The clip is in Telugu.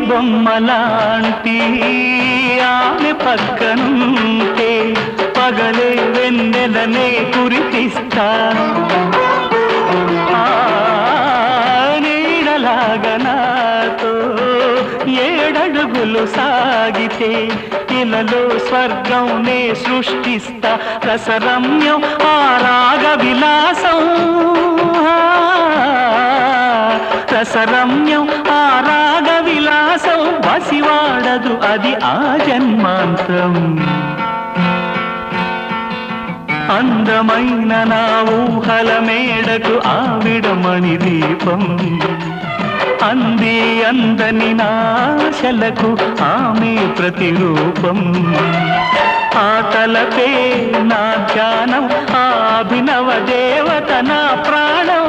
బొమ్మలాంటి ఆమె పక్కనుంటే పగలే వెన్నెలనే కురిపిస్తా నీడలాగా నాతో ఏడడుగులు సాగితే ఇలలో స్వర్గంనే సృష్టిస్తా రసరమ్యం ఆ రాగ విలాసం రసరమ్యం ఆ రాగ విలాసం వసివాడదు అది ఆ జన్మాంతం అందమైన నా ఊహల మేడకు ఆవిడమణి దీపం అంది అందని నాశలకు ఆమె ప్రతిరూపం ఆ తలపే నా ధ్యానం ఆ అభినవ దేవత నా ప్రాణం